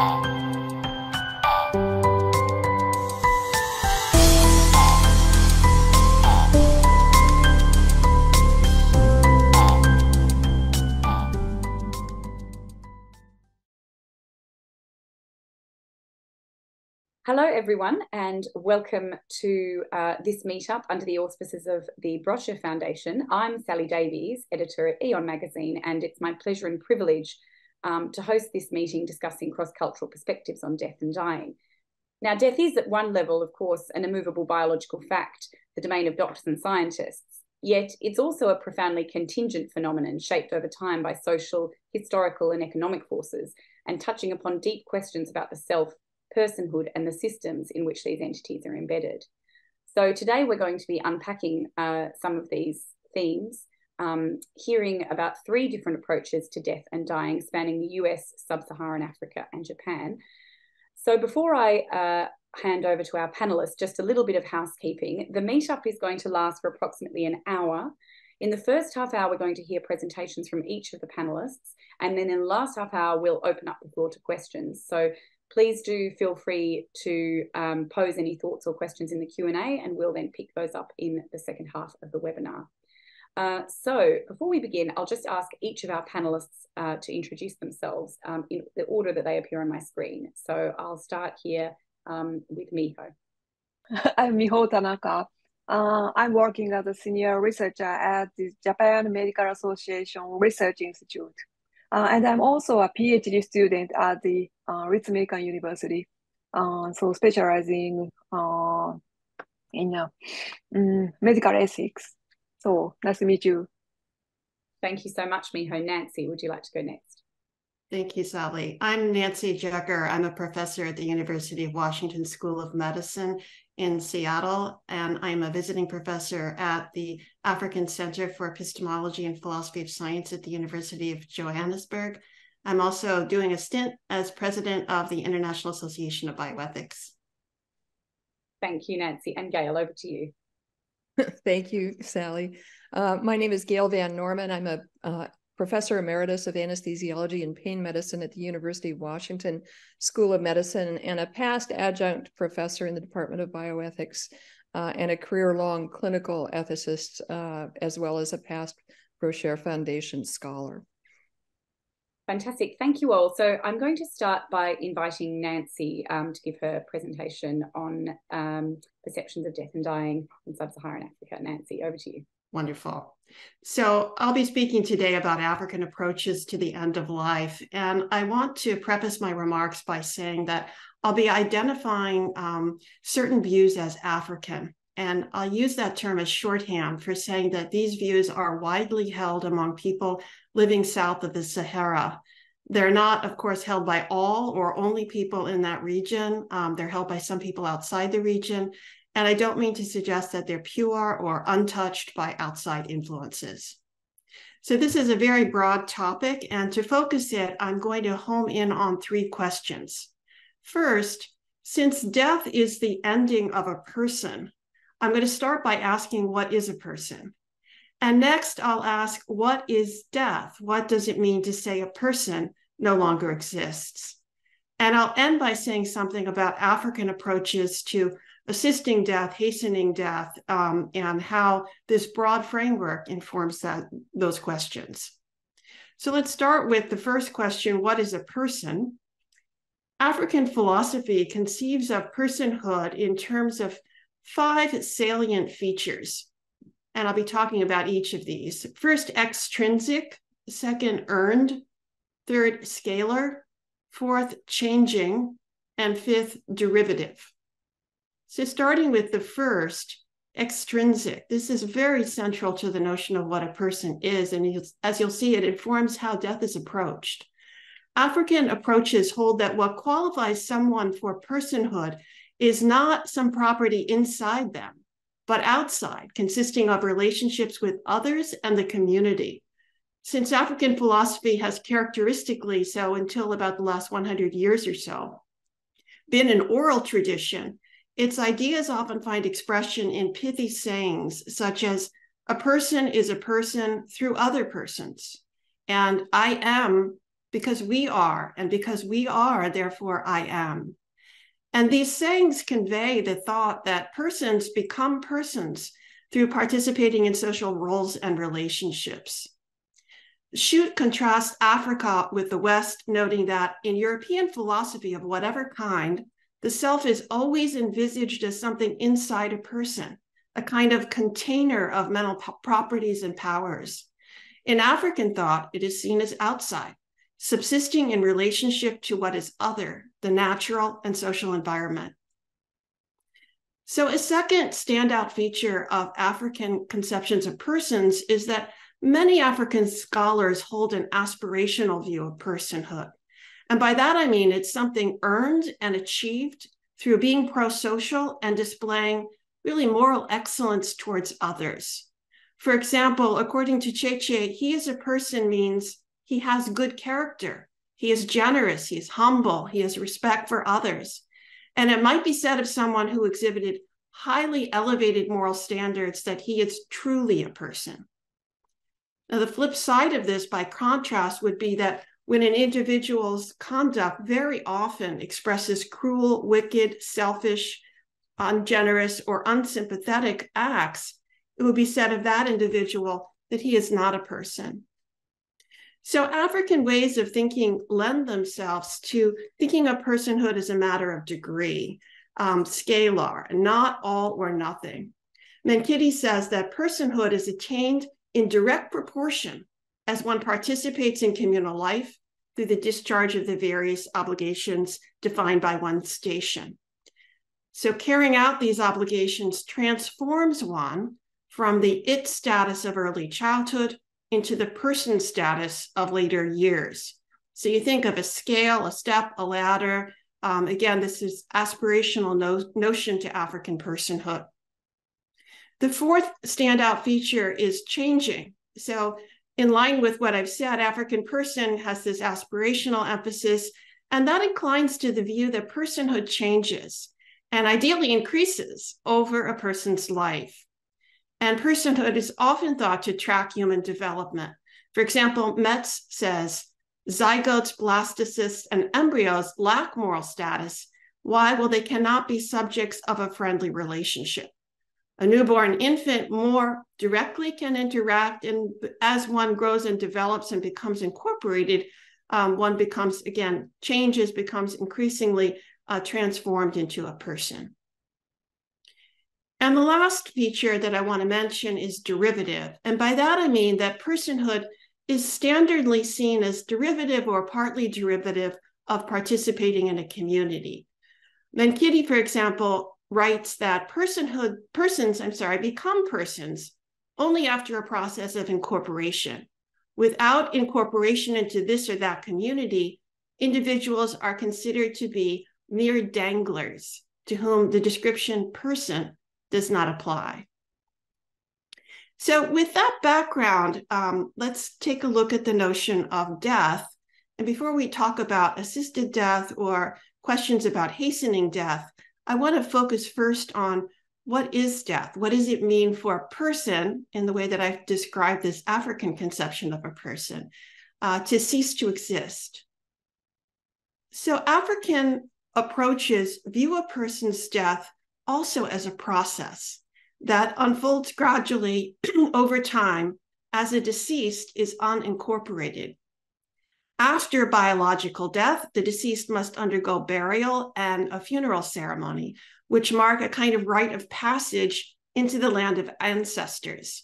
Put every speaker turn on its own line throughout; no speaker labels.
Hello, everyone, and welcome to this meetup under the auspices of the Brochure Foundation. I'm Sally Davies, editor at Eon Magazine, and it's my pleasure and privilege to host this meeting discussing cross-cultural perspectives on death and dying. Now, death is at one level, of course, an immovable biological fact, the domain of doctors and scientists, yet it's also a profoundly contingent phenomenon shaped over time by social, historical, and economic forces, and touching upon deep questions about the self, personhood, and the systems in which these entities are embedded. So today we're going to be unpacking some of these themes, hearing about 3 different approaches to death and dying spanning the US, Sub-Saharan Africa, and Japan. So before I hand over to our panelists, just a little bit of housekeeping. The meetup is going to last for approximately an hour. In the first half hour, we're going to hear presentations from each of the panelists, and then in the last half hour, we'll open up the floor to questions. So please do feel free to pose any thoughts or questions in the Q&A, and we'll then pick those up in the second half of the webinar. So before we begin, I'll just ask each of our panelists to introduce themselves in the order that they appear on my screen. So I'll start here with Miho.
I'm Miho Tanaka. I'm working as a senior researcher at the Japan Medical Association Research Institute. And I'm also a PhD student at the Ritsumeikan University, so specializing in medical ethics. So nice to meet you.
Thank you so much, Miho. Nancy, would you like to go next?
Thank you, Sally. I'm Nancy Jecker. I'm a professor at the University of Washington School of Medicine in Seattle, and I'm a visiting professor at the African Center for Epistemology and Philosophy of Science at the University of Johannesburg. I'm also doing a stint as president of the International Association of Bioethics.
Thank you, Nancy. And Gail, over to you.
Thank you, Sally. My name is Gail Van Norman. I'm a professor emeritus of anesthesiology and pain medicine at the University of Washington School of Medicine, and a past adjunct professor in the Department of Bioethics, and a career-long clinical ethicist, as well as a past Brochure Foundation scholar.
Fantastic. Thank you all. So I'm going to start by inviting Nancy to give her presentation on perceptions of death and dying in Sub-Saharan Africa. Nancy, over to you.
Wonderful. So I'll be speaking today about African approaches to the end of life. And I want to preface my remarks by saying that I'll be identifying certain views as African. And I'll use that term as shorthand for saying that these views are widely held among people living south of the Sahara. They're not, of course, held by all or only people in that region. They're held by some people outside the region. And I don't mean to suggest that they're pure or untouched by outside influences. So this is a very broad topic, and to focus it, I'm going to home in on 3 questions. First, since death is the ending of a person, I'm going to start by asking, what is a person? And next, I'll ask, what is death? What does it mean to say a person no longer exists? And I'll end by saying something about African approaches to assisting death, hastening death, and how this broad framework informs those questions. So let's start with the first question, what is a person? African philosophy conceives of personhood in terms of 5 salient features, and I'll be talking about each of these. First, extrinsic; second, earned; third, scalar; fourth, changing; and 5th, derivative. So starting with the first, extrinsic, this is very central to the notion of what a person is, and as you'll see, it informs how death is approached. African approaches hold that what qualifies someone for personhood is not some property inside them, but outside, consisting of relationships with others and the community. Since African philosophy has characteristically, so until about the last 100 years or so, been an oral tradition, its ideas often find expression in pithy sayings such as, a person is a person through other persons, and I am because we are, and because we are, therefore I am. And these sayings convey the thought that persons become persons through participating in social roles and relationships. Shute contrasts Africa with the West, noting that in European philosophy of whatever kind, the self is always envisaged as something inside a person, a kind of container of mental properties and powers. In African thought, it is seen as outside, subsisting in relationship to what is other, the natural and social environment. So a second standout feature of African conceptions of persons is that many African scholars hold an aspirational view of personhood. And by that, I mean it's something earned and achieved through being pro-social and displaying really moral excellence towards others. For example, according to Cheche, he is a person means he has good character, he is generous, he is humble, he has respect for others. And it might be said of someone who exhibited highly elevated moral standards that he is truly a person. Now, the flip side of this, by contrast, would be that when an individual's conduct very often expresses cruel, wicked, selfish, ungenerous, or unsympathetic acts, it would be said of that individual that he is not a person. So African ways of thinking lend themselves to thinking of personhood as a matter of degree, scalar, not all or nothing. Menkidi says that personhood is attained in direct proportion as one participates in communal life through the discharge of the various obligations defined by one's station. So carrying out these obligations transforms one from the it status of early childhood into the person status of later years. So you think of a scale, a step, a ladder. Again, this is aspirational notion to African personhood. The fourth standout feature is changing. So in line with what I've said, African person has this aspirational emphasis, and that inclines to the view that personhood changes and ideally increases over a person's life. And personhood is often thought to track human development. For example, Metz says, zygotes, blastocysts, and embryos lack moral status. Why? Well, they cannot be subjects of a friendly relationship. A newborn infant more directly can interact, and as one grows and develops and becomes incorporated, one becomes, again, changes, becomes increasingly transformed into a person. And the last feature that I want to mention is derivative. And by that, I mean that personhood is standardly seen as derivative or partly derivative of participating in a community. Menkidi, for example, writes that persons become persons only after a process of incorporation. Without incorporation into this or that community, individuals are considered to be mere danglers to whom the description person does not apply. So with that background, let's take a look at the notion of death. And before we talk about assisted death or questions about hastening death, I want to focus first on what is death? What does it mean for a person, in the way that I've described this African conception of a person, to cease to exist? So African approaches view a person's death also as a process that unfolds gradually over time as a deceased is unincorporated. After biological death, the deceased must undergo burial and a funeral ceremony, which mark a kind of rite of passage into the land of ancestors.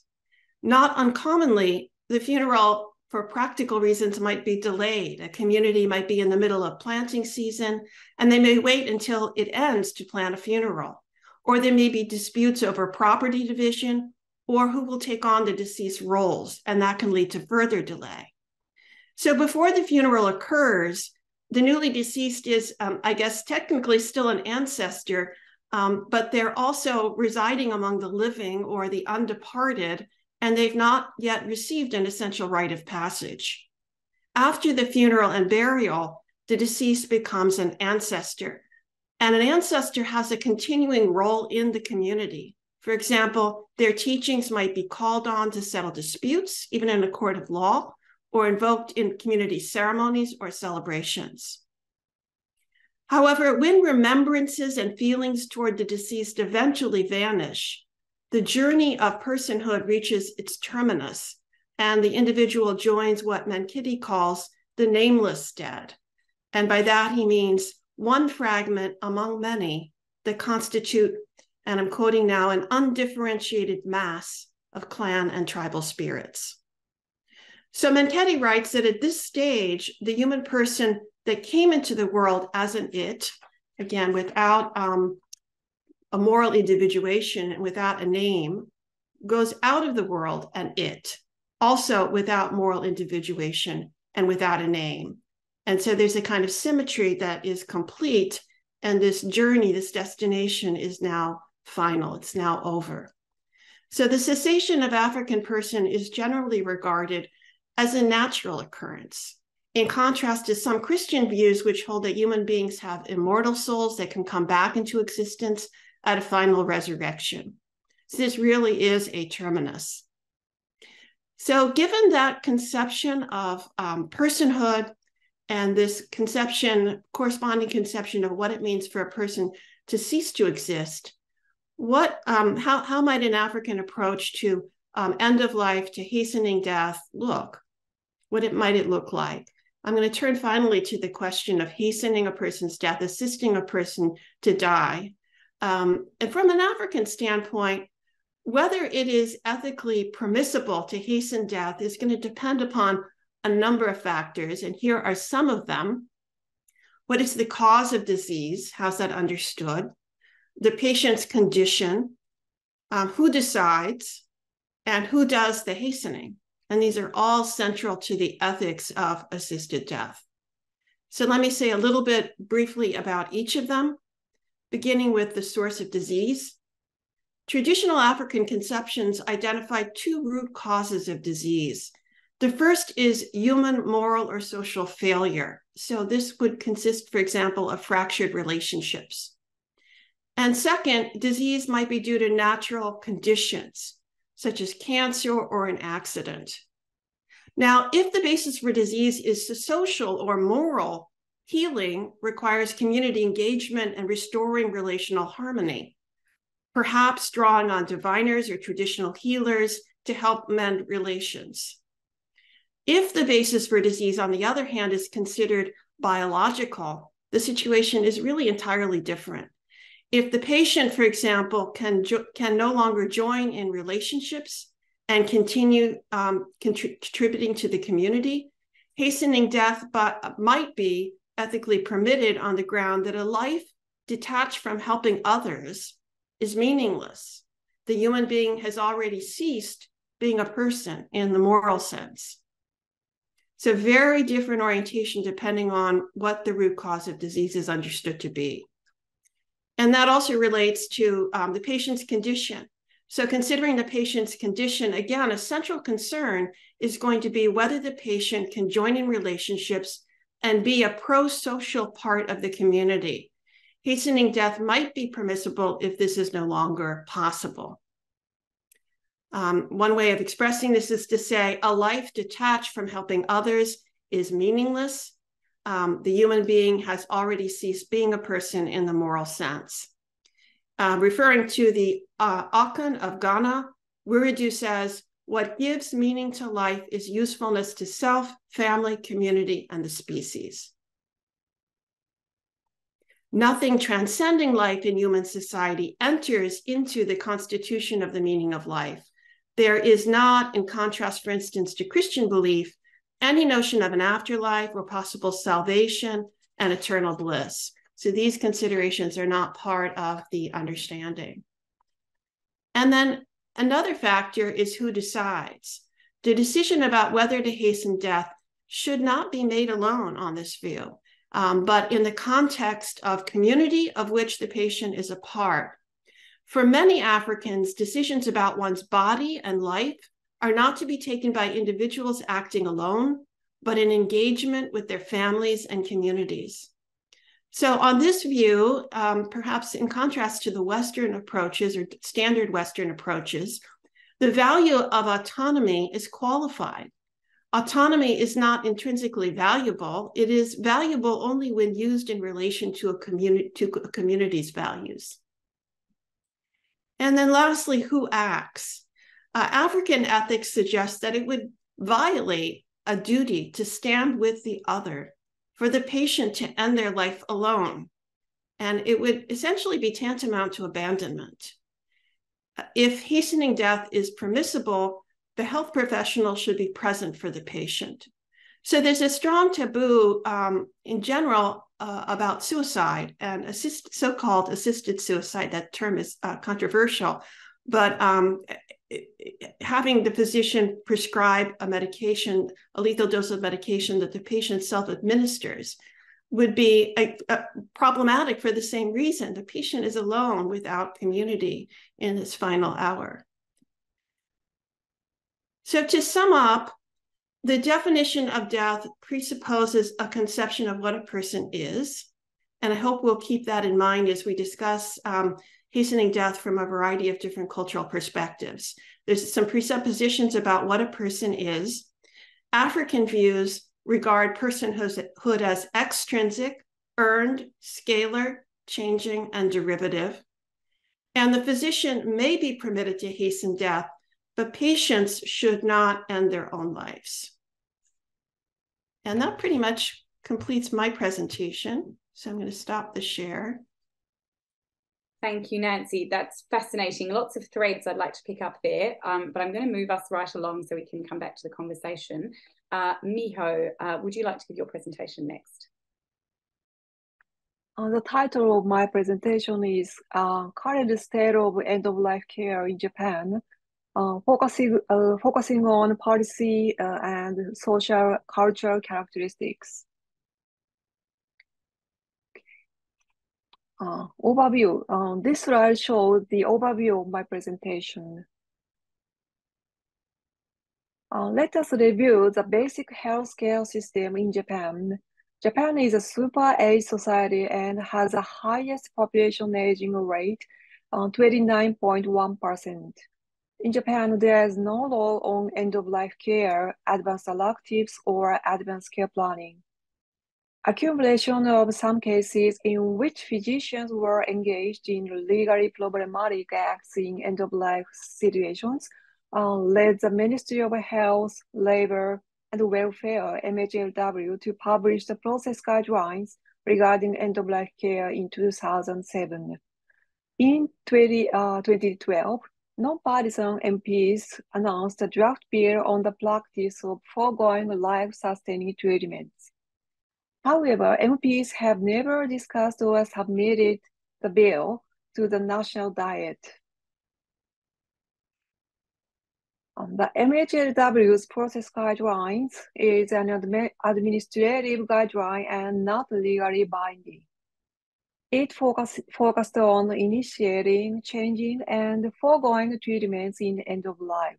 Not uncommonly, the funeral, for practical reasons, might be delayed. A community might be in the middle of planting season, and they may wait until it ends to plan a funeral. Or there may be disputes over property division or who will take on the deceased roles, and that can lead to further delay. So before the funeral occurs, the newly deceased is, I guess, technically still an ancestor, but they're also residing among the living or the undeparted, and they've not yet received an essential rite of passage. After the funeral and burial, the deceased becomes an ancestor. And an ancestor has a continuing role in the community. For example, their teachings might be called on to settle disputes, even in a court of law, or invoked in community ceremonies or celebrations. However, when remembrances and feelings toward the deceased eventually vanish, the journey of personhood reaches its terminus, and the individual joins what Menkiti calls the nameless dead. And by that, he means one fragment among many that constitute, and I'm quoting now, an undifferentiated mass of clan and tribal spirits. So Menkiti writes that at this stage, the human person that came into the world as an it, again, without a moral individuation and without a name, goes out of the world an it, also without moral individuation and without a name. And so there's a kind of symmetry that is complete, and this journey, this destination is now final, it's now over. So the cessation of African person is generally regarded as a natural occurrence, in contrast to some Christian views which hold that human beings have immortal souls that can come back into existence at a final resurrection. So this really is a terminus. So given that conception of personhood and this conception, corresponding conception of what it means for a person to cease to exist, how might an African approach to end of life, to hastening death look? What might it look like? I'm going to turn finally to the question of hastening a person's death, assisting a person to die. And from an African standpoint, whether it is ethically permissible to hasten death is going to depend upon a number of factors, and here are some of them. What is the cause of disease? How's that understood? The patient's condition, who decides, and who does the hastening. And these are all central to the ethics of assisted death. So let me say a little bit briefly about each of them, beginning with the source of disease. Traditional African conceptions identify two root causes of disease. The first is human moral or social failure. So this would consist, for example, of fractured relationships. And second, disease might be due to natural conditions, such as cancer or an accident. Now, if the basis for disease is social or moral, healing requires community engagement and restoring relational harmony, perhaps drawing on diviners or traditional healers to help mend relations. If the basis for disease, on the other hand, is considered biological, the situation is really entirely different. If the patient, for example, can no longer join in relationships and continue contributing to the community, hastening death might be ethically permitted on the ground that a life detached from helping others is meaningless. The human being has already ceased being a person in the moral sense. So very different orientation depending on what the root cause of disease is understood to be. And that also relates to the patient's condition. So considering the patient's condition, again, a central concern is going to be whether the patient can join in relationships and be a pro-social part of the community. Hastening death might be permissible if this is no longer possible. One way of expressing this is to say a life detached from helping others is meaningless. The human being has already ceased being a person in the moral sense. Referring to the Akan of Ghana, Wiridu says, what gives meaning to life is usefulness to self, family, community, and the species. Nothing transcending life in human society enters into the constitution of the meaning of life. There is not, in contrast, for instance, to Christian belief, any notion of an afterlife or possible salvation and eternal bliss. So these considerations are not part of the understanding. And then another factor is who decides. The decision about whether to hasten death should not be made alone on this view, but in the context of community of which the patient is a part. For many Africans, decisions about one's body and life are not to be taken by individuals acting alone, but in engagement with their families and communities. So on this view, perhaps in contrast to the Western approaches or standard Western approaches, the value of autonomy is qualified. Autonomy is not intrinsically valuable. It is valuable only when used in relation to a community's values. And then lastly, who acts? African ethics suggests that it would violate a duty to stand with the other for the patient to end their life alone. And it would essentially be tantamount to abandonment. If hastening death is permissible, the health professional should be present for the patient. So there's a strong taboo in general about suicide and so-called assisted suicide. That term is controversial, but having the physician prescribe a medication, a lethal dose of medication that the patient self-administers would be problematic for the same reason. The patient is alone without community in his final hour. So to sum up, the definition of death presupposes a conception of what a person is. And I hope we'll keep that in mind as we discuss hastening death from a variety of different cultural perspectives. There's some presuppositions about what a person is. African views regard personhood as extrinsic, earned, scalar, changing, and derivative. And the physician may be permitted to hasten death, but patients should not end their own lives. And that pretty much completes my presentation. So I'm going to stop the share.
Thank you, Nancy. That's fascinating. Lots of threads I'd like to pick up there, but I'm going to move us right along so we can come back to the conversation. Miho, would you like to give your presentation next?
The title of my presentation is Current State of End-of-Life Care in Japan, focusing on policy and social cultural characteristics. Overview. This slide shows the overview of my presentation. Let us review the basic healthcare system in Japan. Japan is a super age society and has the highest population aging rate, 29.1%. In Japan, there is no law on end-of-life care, advanced electives, or advanced care planning. Accumulation of some cases in which physicians were engaged in legally problematic acts in end-of-life situations led the Ministry of Health, Labor, and Welfare, MHLW, to publish the process guidelines regarding end-of-life care in 2007. In 2012, non-partisan MPs announced a draft bill on the practice of foregoing life-sustaining treatments. However, MPs have never discussed or submitted the bill to the national diet. The MHLW's process guidelines is an administrative guideline and not legally binding. It focused on initiating, changing, and foregoing treatments in end of life.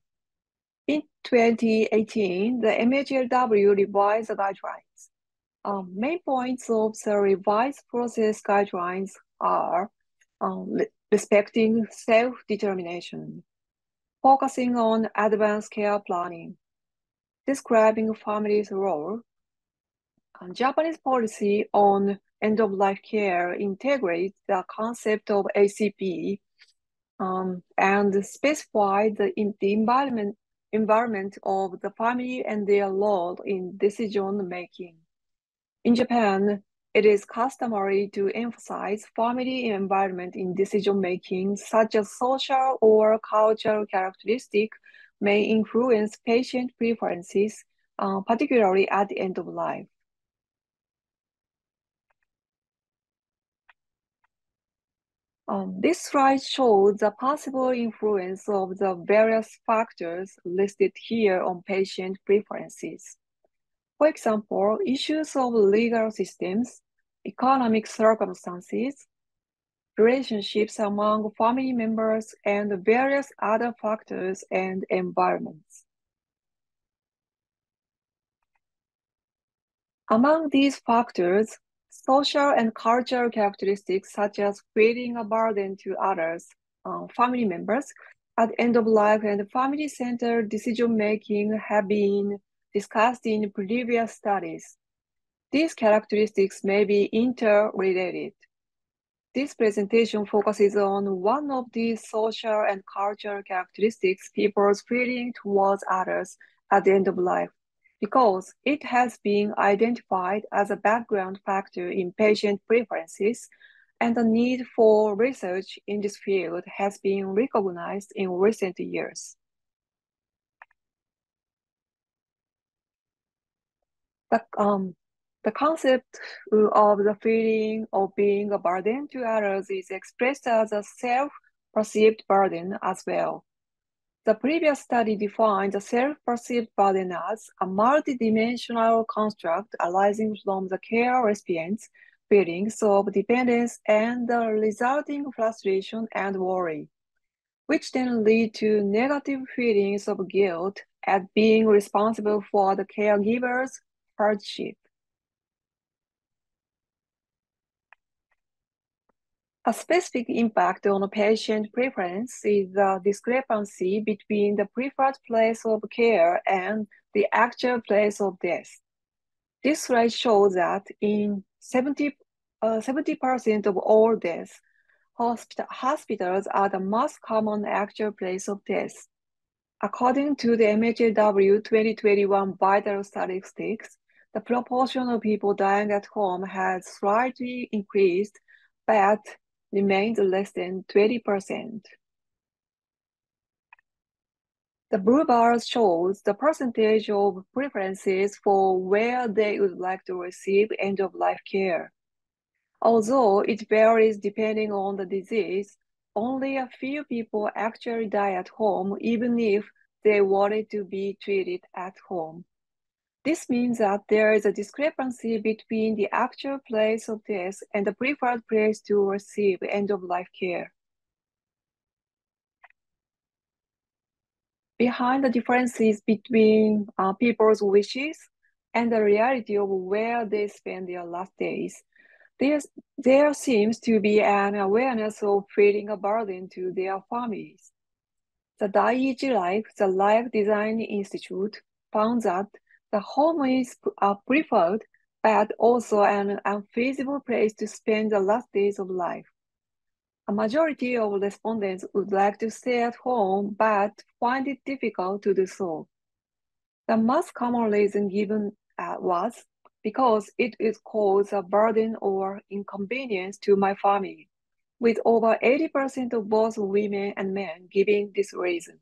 In 2018, the MHLW revised the guidelines. Main points of the revised process guidelines are respecting self-determination, focusing on advanced care planning, describing family's role. Japanese policy on end-of-life care integrates the concept of ACP and specifies the environment of the family and their role in decision-making. In Japan, it is customary to emphasize family environment in decision-making, such as social or cultural characteristics may influence patient preferences, particularly at the end of life. This slide shows the possible influence of the various factors listed here on patient preferences. For example, issues of legal systems, economic circumstances, relationships among family members, and various other factors and environments. Among these factors, social and cultural characteristics such as feeling a burden to others, family members, at end of life and family-centered decision-making have been discussed in previous studies. These characteristics may be interrelated. This presentation focuses on one of these social and cultural characteristics, people's feeling towards others at the end of life, because it has been identified as a background factor in patient preferences, and the need for research in this field has been recognized in recent years. The concept of the feeling of being a burden to others is expressed as a self-perceived burden as well. The previous study defined the self-perceived burden as a multidimensional construct arising from the care recipient's feelings of dependence and the resulting frustration and worry, which then lead to negative feelings of guilt at being responsible for the caregiver's hardship. A specific impact on a patient preference is the discrepancy between the preferred place of care and the actual place of death. This slide shows that in 70% of all deaths, hospitals are the most common actual place of death. According to the MHLW 2021 vital statistics, the proportion of people dying at home has slightly increased, but remains less than 20%. The blue bars shows the percentage of preferences for where they would like to receive end-of-life care. Although it varies depending on the disease, only a few people actually die at home even if they wanted to be treated at home. This means that there is a discrepancy between the actual place of death and the preferred place to receive end-of-life care. Behind the differences between people's wishes and the reality of where they spend their last days, there seems to be an awareness of feeling a burden to their families. The Davies the Life Design Institute, found that the home is preferred, but also an unfeasible place to spend the last days of life. A majority of respondents would like to stay at home, but find it difficult to do so. The most common reason given was because it is cause a burden or inconvenience to my family, with over 80% of both women and men giving this reason.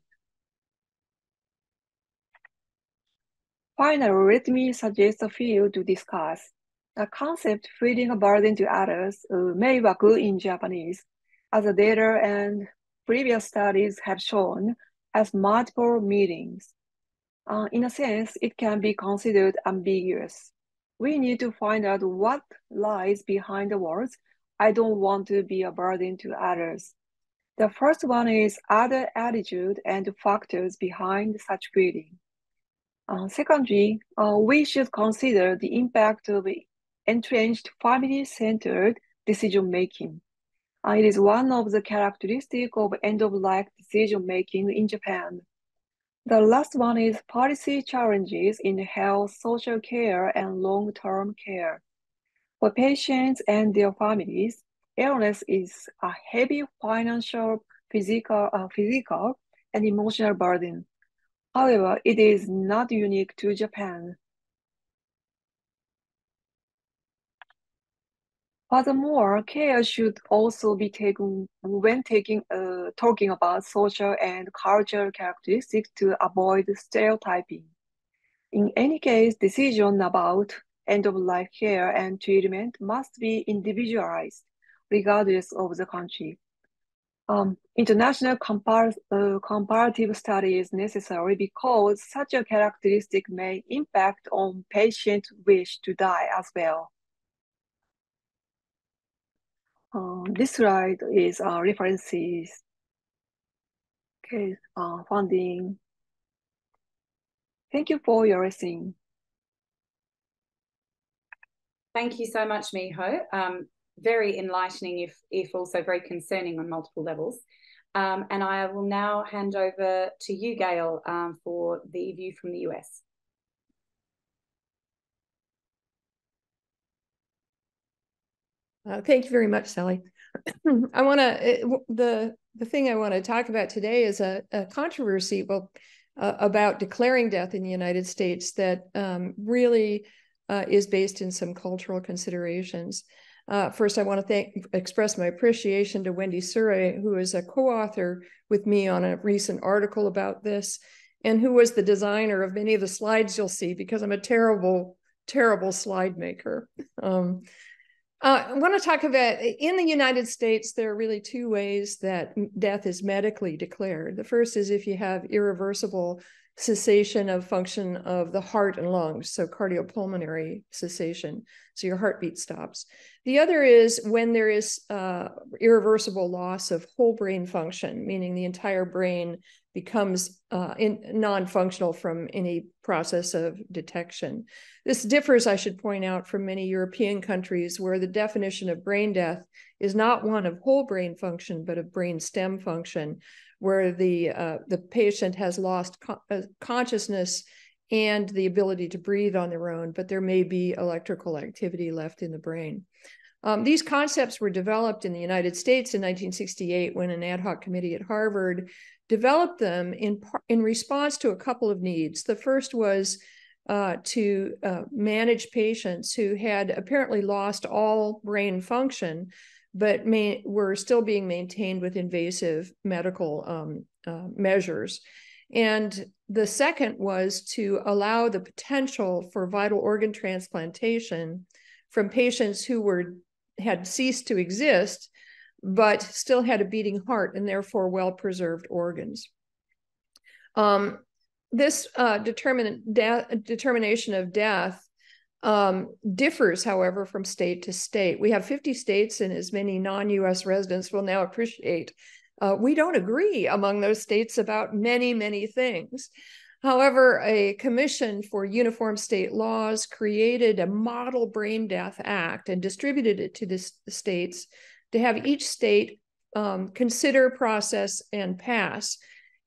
Finally, let me suggest a few to discuss. The concept feeling a burden to others may work in Japanese, as the data and previous studies have shown, has multiple meanings. In a sense, it can be considered ambiguous. We need to find out what lies behind the words, "I don't want to be a burden to others." The first one is other attitude and factors behind such feeling. Secondly, we should consider the impact of entrenched family-centered decision-making. It is one of the characteristics of end-of-life decision-making in Japan. The last one is policy challenges in health, social care, and long-term care. For patients and their families, illness is a heavy financial, physical, and emotional burden. However, it is not unique to Japan. Furthermore, care should also be taken when talking about social and cultural characteristics to avoid stereotyping. In any case, decision about end-of-life care and treatment must be individualized, regardless of the country. International comparative study is necessary because such a characteristic may impact on patients' wish to die as well. This slide is references, funding. Thank you for your listening.
Thank you so much, Miho. Very enlightening, if also very concerning on multiple levels. And I will now hand over to you, Gail, for the view from the US.
Thank you very much, Sally. I want to, the thing I want to talk about today is a controversy, about declaring death in the United States that really is based in some cultural considerations. First, I want to express my appreciation to Wendy Surrey, who is a co-author with me on a recent article about this, and who was the designer of many of the slides you'll see, because I'm a terrible, terrible slide maker. I want to talk about, in the United States, there are really two ways that death is medically declared. The first is if you have irreversible cessation of function of the heart and lungs, so cardiopulmonary cessation, so your heartbeat stops. The other is when there is irreversible loss of whole brain function, meaning the entire brain becomes non-functional from any process of detection. This differs, I should point out, from many European countries where the definition of brain death is not one of whole brain function, but of brain stem function, where the patient has lost consciousness and the ability to breathe on their own, but there may be electrical activity left in the brain. These concepts were developed in the United States in 1968 when an ad hoc committee at Harvard developed them in response to a couple of needs. The first was to manage patients who had apparently lost all brain function, but were still being maintained with invasive medical measures. And the second was to allow the potential for vital organ transplantation from patients who had ceased to exist, but still had a beating heart and therefore well-preserved organs. This determination of death differs, however, from state to state. We have 50 states, and as many non-US residents will now appreciate, we don't agree among those states about many, many things. However, a commission for uniform state laws created a model Brain Death Act and distributed it to the states to have each state consider, process, and pass.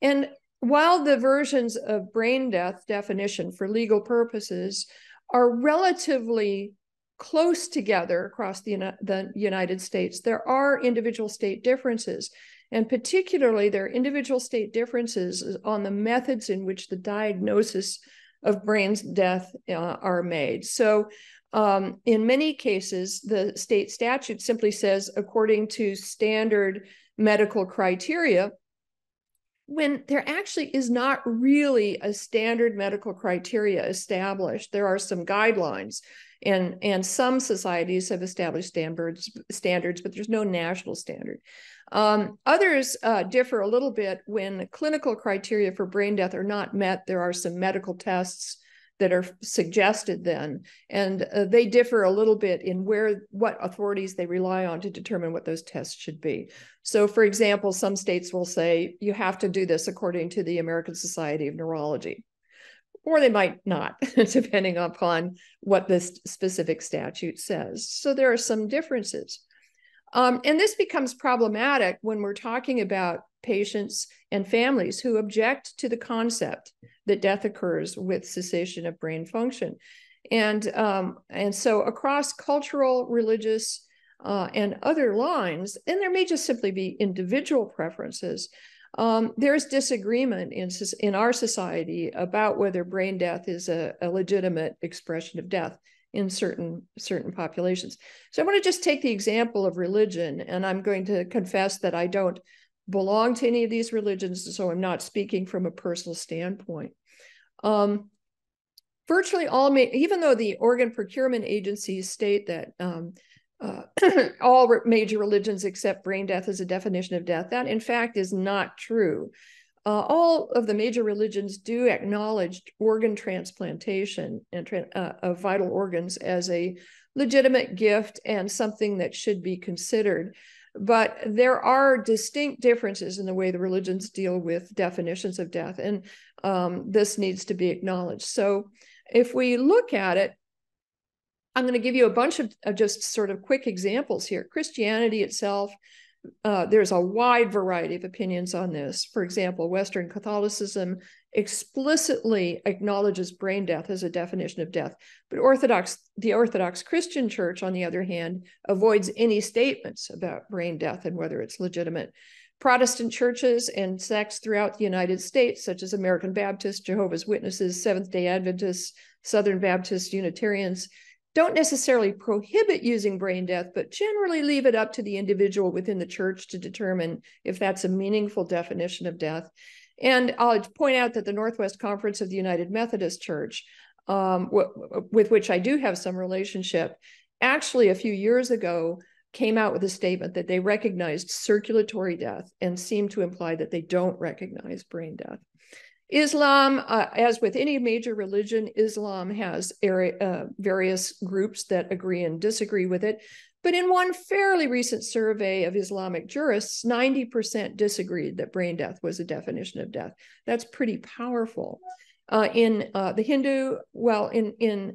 And while the versions of brain death definition for legal purposes are relatively close together across the United States, there are individual state differences. And particularly, there are individual state differences on the methods in which the diagnosis of brain death are made. So in many cases, the state statute simply says, according to standard medical criteria, when there actually is not really a standard medical criteria established. There are some guidelines, and some societies have established standards, but there's no national standard. Others differ a little bit when clinical criteria for brain death are not met. There are some medical tests that are suggested then, and they differ a little bit in what authorities they rely on to determine what those tests should be. So, for example, some states will say you have to do this according to the American Society of Neurology, or they might not, depending upon what this specific statute says. So there are some differences. And this becomes problematic when we're talking about patients and families who object to the concept that death occurs with cessation of brain function. And so across cultural, religious, and other lines, and there may just simply be individual preferences, there's disagreement in our society about whether brain death is a legitimate expression of death in certain populations. So I want to just take the example of religion, and I'm going to confess that I don't belong to any of these religions, so I'm not speaking from a personal standpoint. Virtually all, even though the organ procurement agencies state that all major religions accept brain death as a definition of death, that in fact is not true. All of the major religions do acknowledge organ transplantation and of vital organs as a legitimate gift and something that should be considered. But there are distinct differences in the way the religions deal with definitions of death, and this needs to be acknowledged. So if we look at it, I'm going to give you a bunch of just sort of quick examples here. Christianity itself, there's a wide variety of opinions on this. For example, Western Catholicism explicitly acknowledges brain death as a definition of death. But the Orthodox Christian Church, on the other hand, avoids any statements about brain death and whether it's legitimate. Protestant churches and sects throughout the United States, such as American Baptists, Jehovah's Witnesses, Seventh-day Adventists, Southern Baptists, Unitarians, don't necessarily prohibit using brain death, but generally leave it up to the individual within the church to determine if that's a meaningful definition of death. And I'll point out that the Northwest Conference of the United Methodist Church, with which I do have some relationship, actually a few years ago came out with a statement that they recognized circulatory death and seemed to imply that they don't recognize brain death. Islam, as with any major religion, Islam has various groups that agree and disagree with it. But in one fairly recent survey of Islamic jurists, 90% disagreed that brain death was a definition of death. That's pretty powerful. In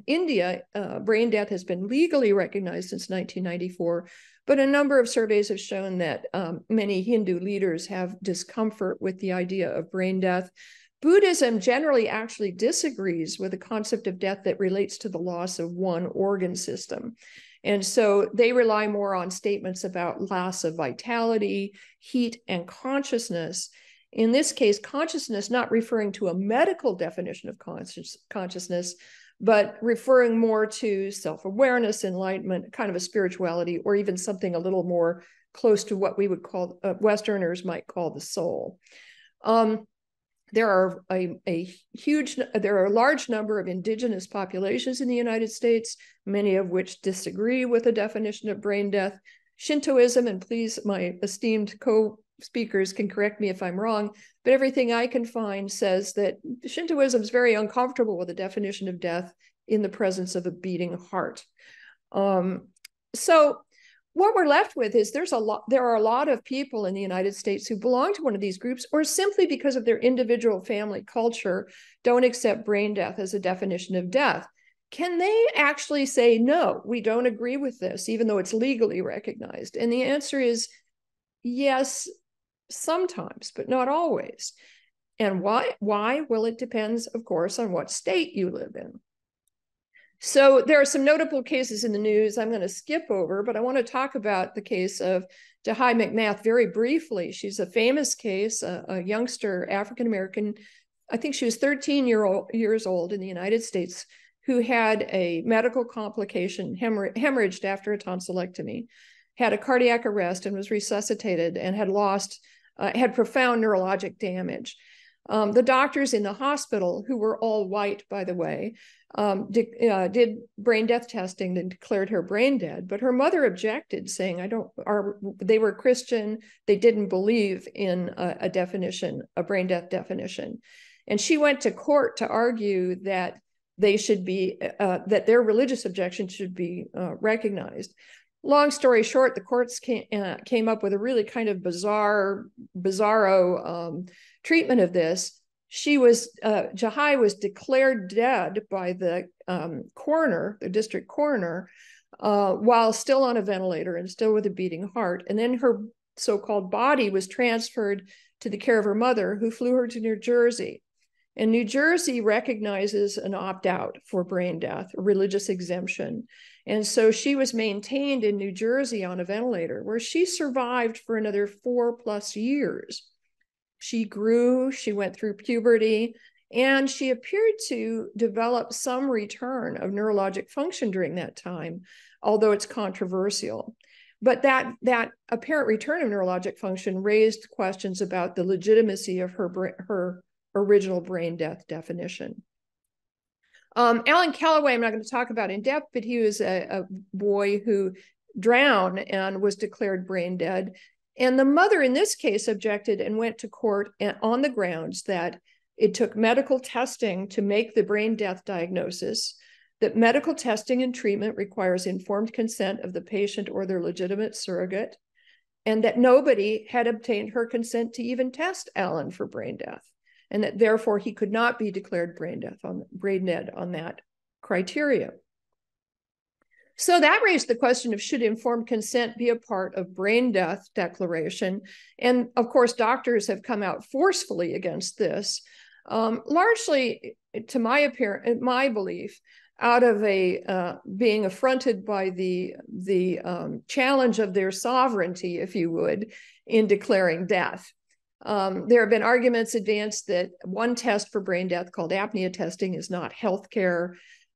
India, brain death has been legally recognized since 1994, but a number of surveys have shown that many Hindu leaders have discomfort with the idea of brain death. Buddhism generally actually disagrees with the concept of death that relates to the loss of one organ system. And so they rely more on statements about loss of vitality, heat, and consciousness. In this case, consciousness not referring to a medical definition of consciousness, but referring more to self-awareness, enlightenment, kind of a spirituality, or even something a little more close to what we would call, Westerners might call the soul. There are a large number of indigenous populations in the United States, many of which disagree with the definition of brain death. Shintoism, and please, my esteemed co-speakers can correct me if I'm wrong, but everything I can find says that Shintoism is very uncomfortable with the definition of death in the presence of a beating heart. So what we're left with is there are a lot of people in the United States who belong to one of these groups, or simply because of their individual family culture, don't accept brain death as a definition of death. Can they actually say, no, we don't agree with this, even though it's legally recognized? And the answer is yes, sometimes, but not always. And why? Well, it depends, of course, on what state you live in. So there are some notable cases in the news I'm going to skip over, but I want to talk about the case of Jahai McMath very briefly. She's a famous case, a youngster African-American, I think she was 13 years old in the United States, who had a medical complication, hemorrhaged after a tonsillectomy, had a cardiac arrest and was resuscitated and had profound neurologic damage. The doctors in the hospital, who were all white, by the way, did brain death testing and declared her brain dead. But her mother objected, saying, they were Christian, they didn't believe in a brain death definition. And she went to court to argue that that their religious objection should be recognized. Long story short, the courts came up with a really kind of bizarro treatment of this. Jahai was declared dead by the coroner, the district coroner, while still on a ventilator and still with a beating heart. And then her so-called body was transferred to the care of her mother, who flew her to New Jersey. And New Jersey recognizes an opt-out for brain death, a religious exemption. And so she was maintained in New Jersey on a ventilator, where she survived for another 4+ years. She grew, she went through puberty, and she appeared to develop some return of neurologic function during that time, although it's controversial. But that apparent return of neurologic function raised questions about the legitimacy of her original brain death definition. Alan Calloway, I'm not going to talk about in depth, but he was a boy who drowned and was declared brain dead. And the mother in this case objected and went to court on the grounds that it took medical testing to make the brain death diagnosis, that medical testing and treatment requires informed consent of the patient or their legitimate surrogate, and that nobody had obtained her consent to even test Alan for brain death, and that therefore he could not be declared brain dead on that criteria. So that raised the question of, should informed consent be a part of brain death declaration? And of course, doctors have come out forcefully against this. largely, to my belief, out of being affronted by the challenge of their sovereignty, if you would, in declaring death. There have been arguments advanced that one test for brain death, called apnea testing, is not healthcare,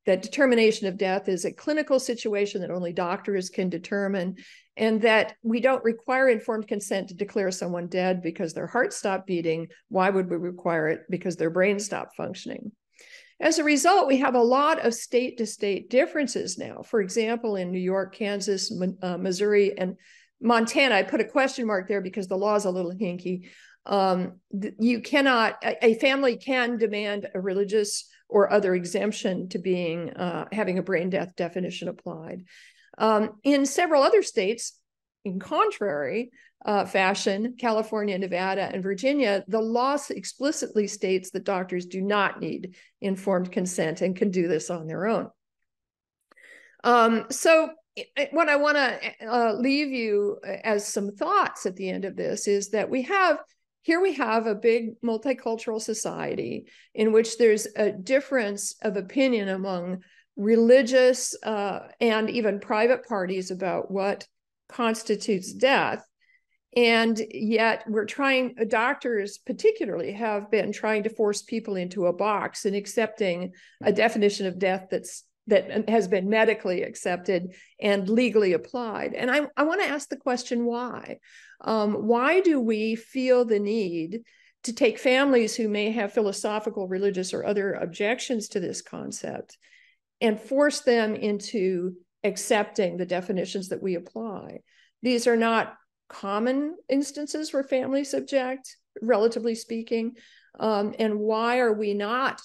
that determination of death is a clinical situation that only doctors can determine, and that we don't require informed consent to declare someone dead because their heart stopped beating. Why would we require it? Because their brain stopped functioning. As a result, we have a lot of state-to-state differences now. For example, in New York, Kansas, Missouri, and Montana, I put a question mark there because the law is a little hinky. You cannot, a family can demand a religious or other exemption to being having a brain death definition applied. In several other states, in contrary fashion, California, Nevada, and Virginia, the law explicitly states that doctors do not need informed consent and can do this on their own. So what I want to leave you as some thoughts at the end of this is that we have a big multicultural society in which there's a difference of opinion among religious and even private parties about what constitutes death. And yet doctors particularly have been trying to force people into a box and accepting a definition of death that has been medically accepted and legally applied. And I want to ask the question, why? Why do we feel the need to take families who may have philosophical, religious, or other objections to this concept and force them into accepting the definitions that we apply? These are not common instances where families object, relatively speaking. And why are we not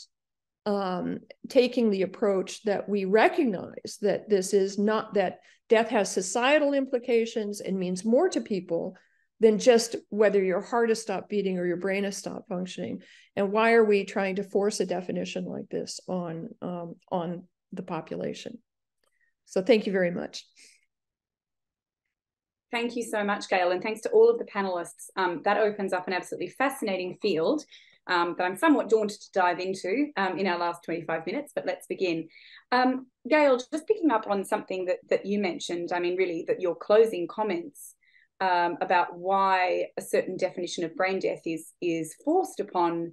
taking the approach that we recognize that this is not, that death has societal implications and means more to people than just whether your heart has stopped beating or your brain has stopped functioning? And why are we trying to force a definition like this on the population? So thank you very much.
Thank you so much, Gail, and thanks to all of the panelists. That opens up an absolutely fascinating field that I'm somewhat daunted to dive into in our last 25 minutes, but let's begin. Gail, just picking up on something that you mentioned, I mean, really, that your closing comments about why a certain definition of brain death is forced upon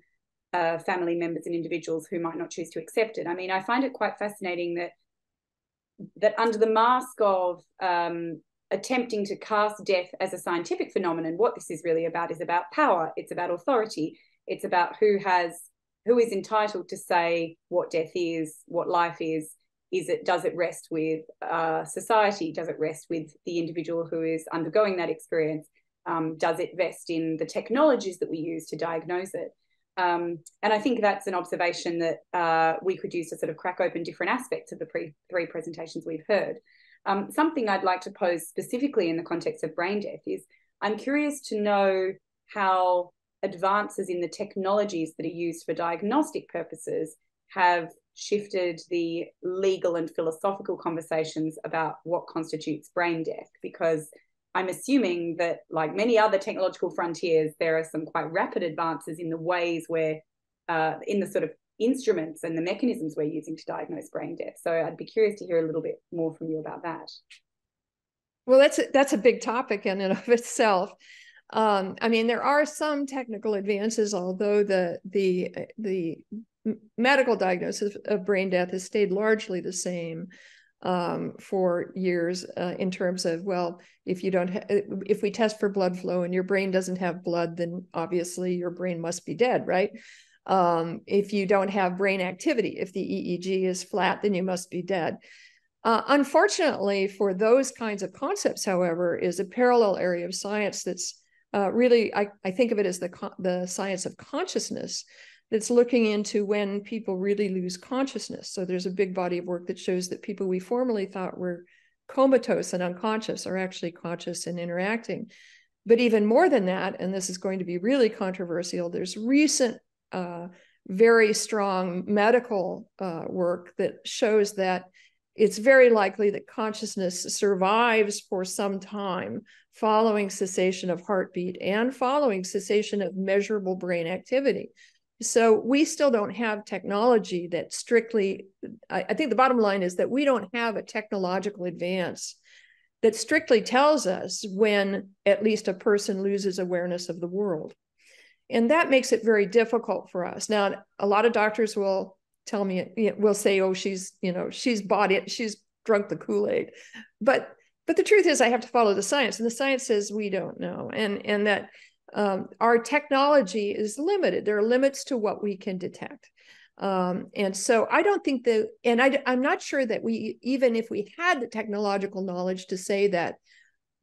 family members and individuals who might not choose to accept it. I mean, I find it quite fascinating that under the mask of attempting to cast death as a scientific phenomenon, what this is really about is about power. It's about authority. It's about who is entitled to say what death is, what life is. Does it rest with society? Does it rest with the individual who is undergoing that experience? Does it rest in the technologies that we use to diagnose it? And I think that's an observation that we could use to sort of crack open different aspects of the three presentations we've heard. Something I'd like to pose specifically in the context of brain death is I'm curious to know how advances in the technologies that are used for diagnostic purposes have shifted the legal and philosophical conversations about what constitutes brain death, because I'm assuming that, like many other technological frontiers, there are some quite rapid advances in the ways where, in the sort of instruments and the mechanisms we're using to diagnose brain death. So I'd be curious to hear a little bit more from you about that.
Well, that's a big topic in and of itself. I mean, there are some technical advances, although the medical diagnosis of brain death has stayed largely the same for years in terms of, well, if we test for blood flow and your brain doesn't have blood, then obviously your brain must be dead, right? If you don't have brain activity, if the EEG is flat, then you must be dead. Unfortunately, for those kinds of concepts, however, is a parallel area of science that's really, I think of it as the science of consciousness, that's looking into when people really lose consciousness. So there's a big body of work that shows that people we formerly thought were comatose and unconscious are actually conscious and interacting. But even more than that, and this is going to be really controversial, there's recent very strong medical work that shows that it's very likely that consciousness survives for some time following cessation of heartbeat and following cessation of measurable brain activity. So we still don't have technology that strictly, I think the bottom line is that we don't have a technological advance that strictly tells us when at least a person loses awareness of the world. And that makes it very difficult for us. Now, a lot of doctors will tell me, will say, oh, she's bought it, she's drunk the Kool-Aid. But the truth is I have to follow the science, and the science says we don't know. And that our technology is limited. There are limits to what we can detect. And so I don't think that, and I'm not sure that we, even if we had the technological knowledge to say that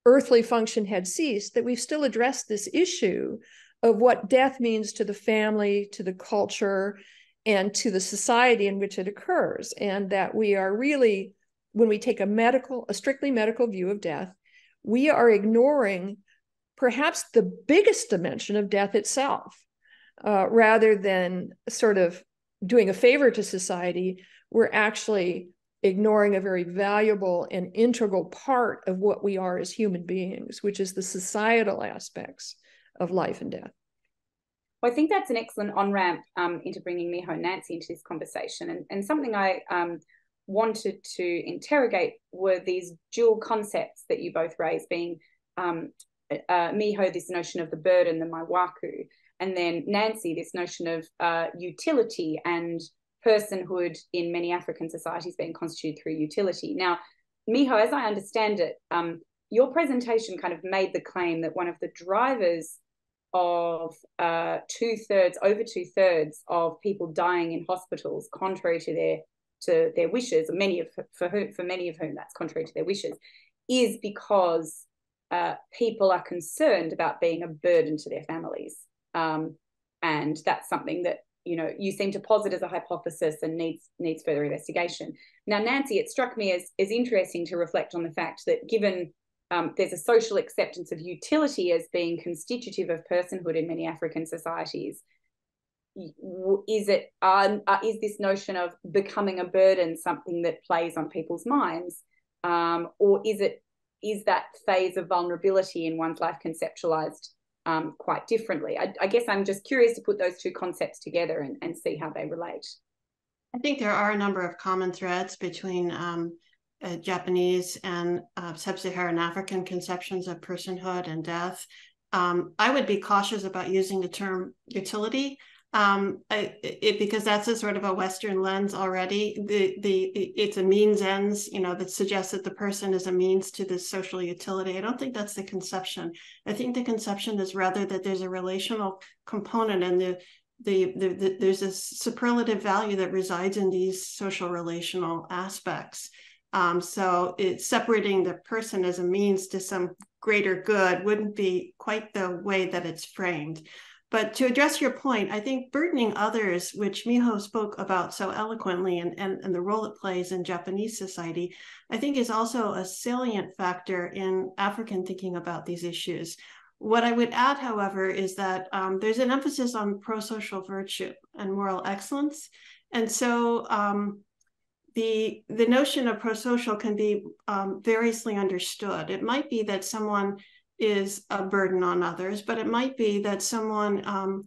earthly function had ceased, that we've still addressed this issue of what death means to the family, to the culture, and to the society in which it occurs. And that we are really, when we take a strictly medical view of death, we are ignoring perhaps the biggest dimension of death itself, rather than sort of doing a favor to society. We're actually ignoring a very valuable and integral part of what we are as human beings, which is the societal aspects of life and death.
Well, I think that's an excellent on-ramp into bringing Miho and Nancy into this conversation. And something I wanted to interrogate were these dual concepts that you both raised, being Miho, this notion of the burden, the maiwaku, and then Nancy, this notion of utility and personhood in many African societies being constituted through utility. Now, Miho, as I understand it, your presentation kind of made the claim that one of the drivers of over two-thirds of people dying in hospitals, contrary to their wishes, for many of whom that's contrary to their wishes, is because people are concerned about being a burden to their families. And that's something that, you seem to posit as a hypothesis and needs further investigation. Now, Nancy, it struck me as interesting to reflect on the fact that given there's a social acceptance of utility as being constitutive of personhood in many African societies, is this notion of becoming a burden something that plays on people's minds, or is that phase of vulnerability in one's life conceptualized quite differently? I guess I'm just curious to put those two concepts together and see how they relate.
I think there are a number of common threads between Japanese and Sub-Saharan African conceptions of personhood and death. I would be cautious about using the term utility because that's a sort of a Western lens already. It's a means ends, that suggests that the person is a means to this social utility. I don't think that's the conception. I think the conception is rather that there's a relational component, and there's a superlative value that resides in these social relational aspects. So it's separating the person as a means to some greater good wouldn't be quite the way that it's framed. But to address your point, I think burdening others, which Miho spoke about so eloquently, and the role it plays in Japanese society, I think is also a salient factor in African thinking about these issues. What I would add, however, is that there's an emphasis on pro-social virtue and moral excellence. And so the notion of pro-social can be variously understood. It might be that someone is a burden on others, but it might be that someone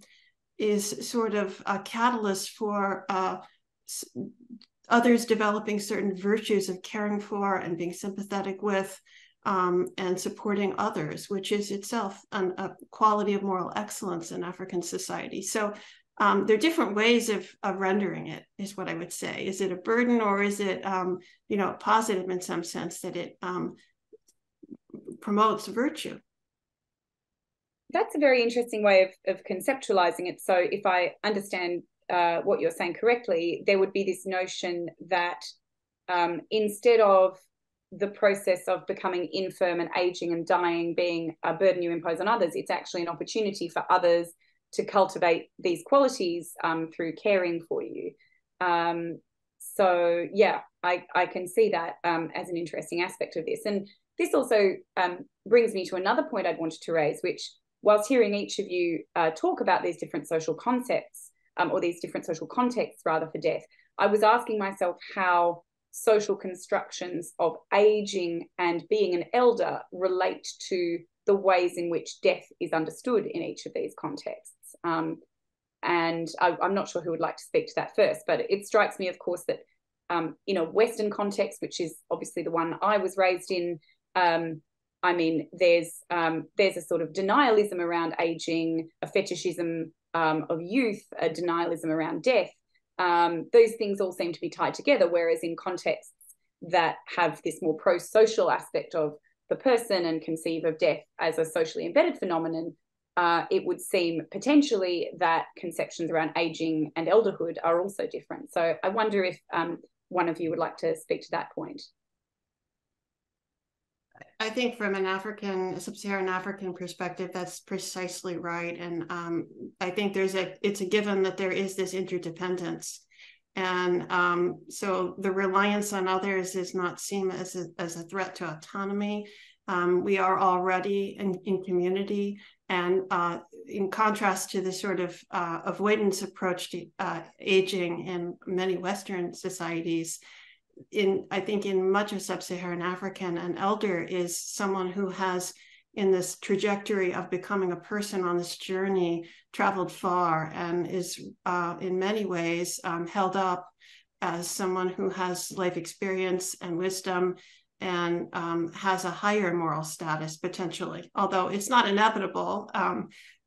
is sort of a catalyst for others developing certain virtues of caring for and being sympathetic with and supporting others, which is itself a quality of moral excellence in African society. So there are different ways of rendering it, is what I would say. Is it a burden, or is it positive in some sense that it promotes virtue?
That's a very interesting way of conceptualizing it. So if I understand what you're saying correctly, there would be this notion that instead of the process of becoming infirm and aging and dying being a burden you impose on others, it's actually an opportunity for others to cultivate these qualities through caring for you. So yeah, I can see that as an interesting aspect of this. And this also brings me to another point I'd wanted to raise, which, whilst hearing each of you talk about these different social concepts or these different social contexts rather for death, I was asking myself how social constructions of aging and being an elder relate to the ways in which death is understood in each of these contexts. And I'm not sure who would like to speak to that first, but it strikes me, of course, that in a Western context, which is obviously the one I was raised in, I mean, there's a sort of denialism around aging, a fetishism of youth, a denialism around death. Those things all seem to be tied together, whereas in contexts that have this more pro-social aspect of the person and conceive of death as a socially embedded phenomenon, it would seem potentially that conceptions around aging and elderhood are also different. So I wonder if one of you would like to speak to that point.
I think from an Sub-Saharan African perspective, that's precisely right. And I think it's a given that there is this interdependence. And so the reliance on others is not seen as a threat to autonomy. We are already in community. And in contrast to the sort of avoidance approach to aging in many Western societies, I think in much of Sub-Saharan African, an elder is someone who has, in this trajectory of becoming a person on this journey, traveled far and is in many ways held up as someone who has life experience and wisdom and has a higher moral status potentially, although it's not inevitable,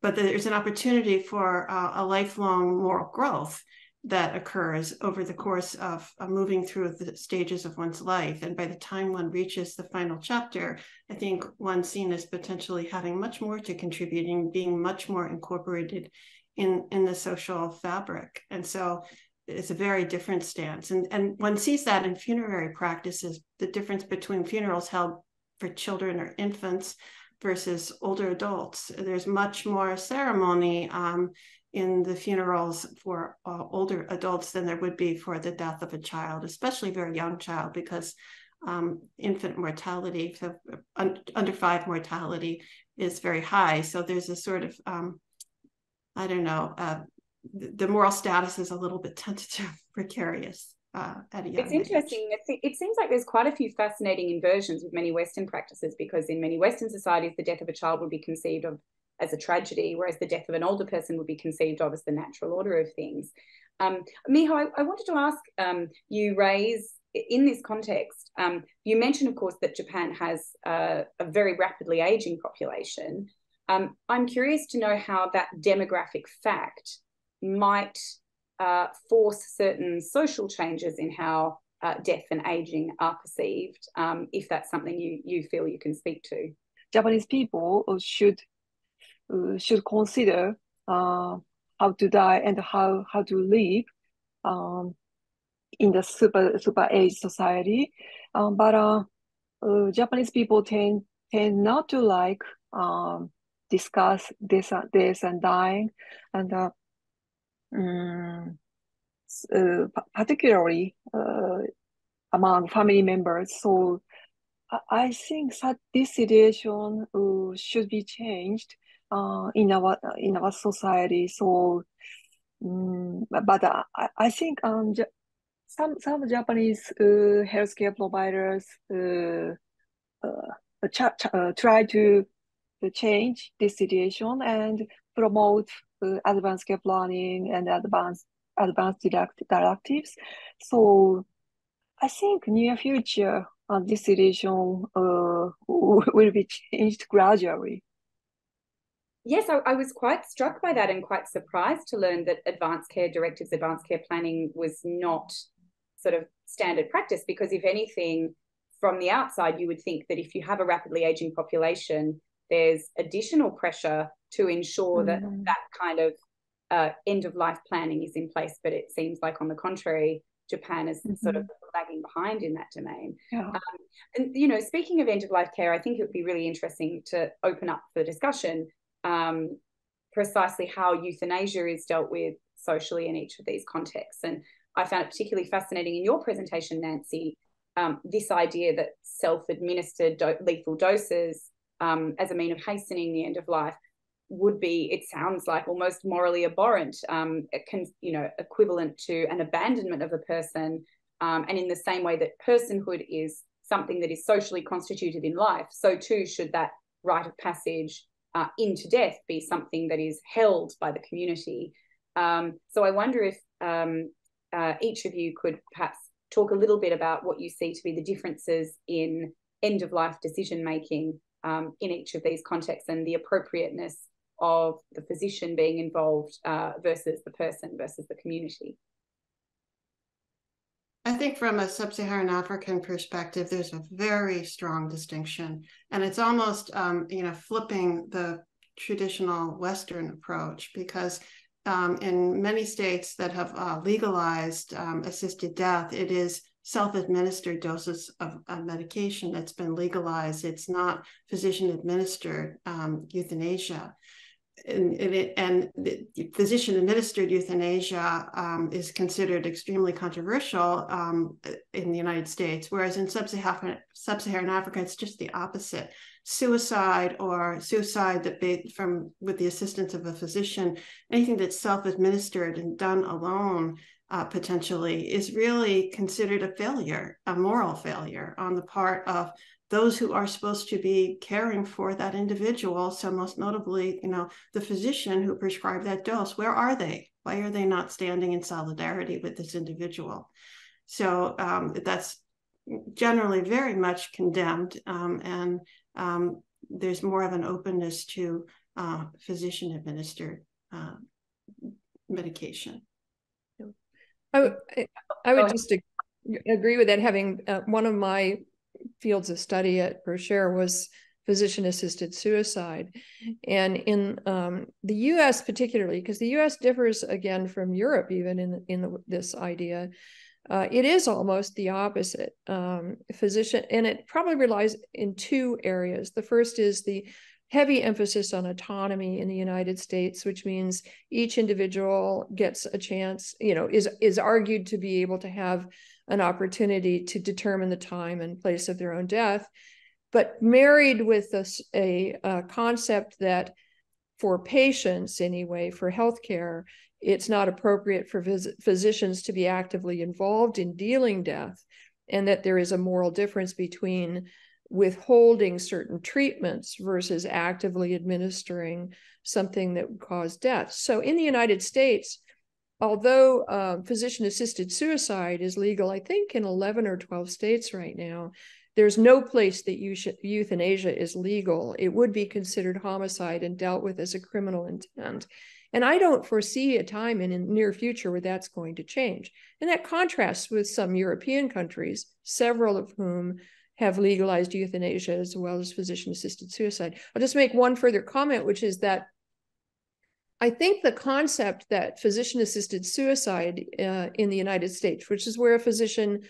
but there's an opportunity for a lifelong moral growth that occurs over the course of moving through the stages of one's life. And by the time one reaches the final chapter, I think one's seen as potentially having much more to contributing, being much more incorporated in the social fabric. And so it's a very different stance. And one sees that in funerary practices, the difference between funerals held for children or infants versus older adults. There's much more ceremony in the funerals for older adults than there would be for the death of a child, especially a very young child, because infant mortality, so under 5 mortality is very high. So there's a sort of, I don't know, the moral status is a little bit tentative, precarious at a young
age. It's interesting. It seems like there's quite a few fascinating inversions with many Western practices, because in many Western societies, the death of a child would be conceived of as a tragedy, whereas the death of an older person would be conceived of as the natural order of things. Miho, I wanted to ask, you raise, in this context, you mentioned, of course, that Japan has a very rapidly aging population. I'm curious to know how that demographic fact might force certain social changes in how death and aging are perceived, if that's something you feel you can speak to.
Japanese people should consider how to die and how to live in the super age society, but Japanese people tend not to like discuss this and dying, and particularly among family members. So I think that this situation should be changed in our society. So, but I think some Japanese healthcare providers try to change this situation and promote advanced care planning and advanced directives. So I think near future this situation will be changed gradually.
Yes, I was quite struck by that and quite surprised to learn that advanced care directives, advanced care planning was not sort of standard practice, because if anything, from the outside, you would think that if you have a rapidly aging population, there's additional pressure to ensure that kind of end-of-life planning is in place. But it seems like, on the contrary, Japan is sort of lagging behind in that domain.
Yeah.
And, you know, speaking of end-of-life care, I think it would be really interesting to open up the discussion precisely how euthanasia is dealt with socially in each of these contexts. And I found it particularly fascinating in your presentation, Nancy, this idea that self-administered lethal doses as a mean of hastening the end of life would be, it sounds like, almost morally abhorrent, equivalent to an abandonment of a person. And in the same way that personhood is something that is socially constituted in life, so too should that rite of passage into death be something that is held by the community. So I wonder if each of you could perhaps talk a little bit about what you see to be the differences in end-of-life decision-making in each of these contexts, and the appropriateness of the physician being involved versus the person versus the community.
I think from a Sub-Saharan African perspective, there's a very strong distinction, and it's almost flipping the traditional Western approach, because in many states that have legalized assisted death, it is self-administered doses of medication that's been legalized. It's not physician-administered euthanasia. And the physician-administered euthanasia is considered extremely controversial in the United States, whereas in Sub-Saharan Africa, it's just the opposite. Suicide or suicide with the assistance of a physician, anything that's self-administered and done alone, potentially, is really considered a failure, a moral failure on the part of those who are supposed to be caring for that individual. So most notably, the physician who prescribed that dose. Where are they? Why are they not standing in solidarity with this individual? So that's generally very much condemned, and there's more of an openness to physician-administered medication.
I would just agree with that. Having one of my fields of study at Brochure was physician-assisted suicide. And in the US particularly, because the US differs again from Europe even in this idea, it is almost the opposite. Physician, and it probably relies in two areas. The first is the heavy emphasis on autonomy in the United States, which means each individual gets a chance, is argued to be able to have an opportunity to determine the time and place of their own death, but married with a concept that for patients anyway, for healthcare, it's not appropriate for physicians to be actively involved in dealing death, and that there is a moral difference between withholding certain treatments versus actively administering something that would cause death. So in the United States, although physician-assisted suicide is legal, I think in 11 or 12 states right now, there's no place that euthanasia is legal. It would be considered homicide and dealt with as a criminal intent. And I don't foresee a time in the near future where that's going to change. And that contrasts with some European countries, several of whom have legalized euthanasia as well as physician-assisted suicide. I'll just make one further comment, which is that I think the concept that physician-assisted suicide in the United States, which is where a physician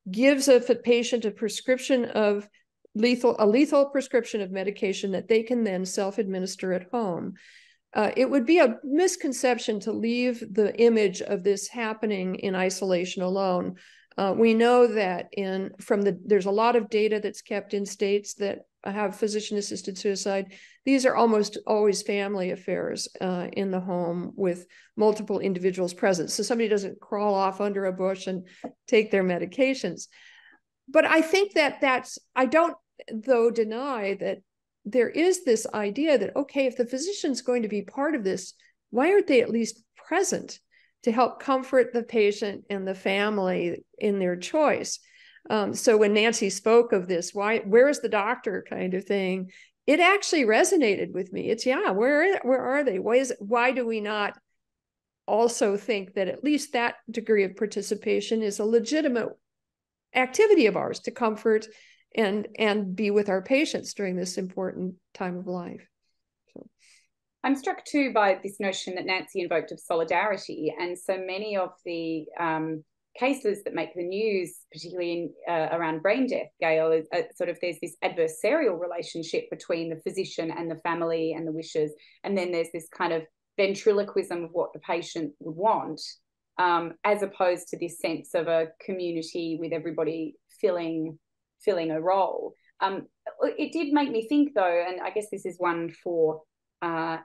gives a patient a prescription of lethal prescription of medication that they can then self-administer at home, it would be a misconception to leave the image of this happening in isolation alone. We know that there's a lot of data that's kept in states that have physician-assisted suicide. These are almost always family affairs in the home with multiple individuals present. So somebody doesn't crawl off under a bush and take their medications. But I think I don't, though, deny that there is this idea that, okay, if the physician's going to be part of this, why aren't they at least present to help comfort the patient and the family in their choice? So when Nancy spoke of this, where's the doctor kind of thing, it actually resonated with me. It's, where are they? Why do we not also think that at least that degree of participation is a legitimate activity of ours to comfort and be with our patients during this important time of life? So
I'm struck too by this notion that Nancy invoked of solidarity, and so many of the cases that make the news, particularly around brain death, Gail, is there's this adversarial relationship between the physician and the family and the wishes, and then there's this kind of ventriloquism of what the patient would want, as opposed to this sense of a community with everybody filling a role. It did make me think, though, and I guess this is one for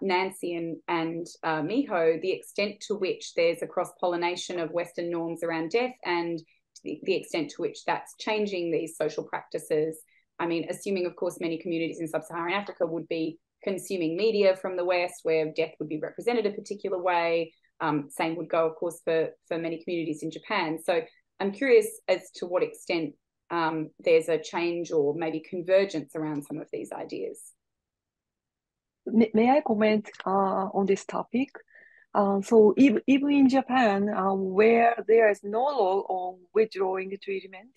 Nancy and Miho, the extent to which there's a cross-pollination of Western norms around death, and the extent to which that's changing these social practices. I mean, assuming, of course, many communities in Sub-Saharan Africa would be consuming media from the West, where death would be represented a particular way, same would go, of course, for many communities in Japan. So I'm curious as to what extent there's a change or maybe convergence around some of these ideas.
May I comment on this topic? So even in Japan, where there is no law on withdrawing treatment,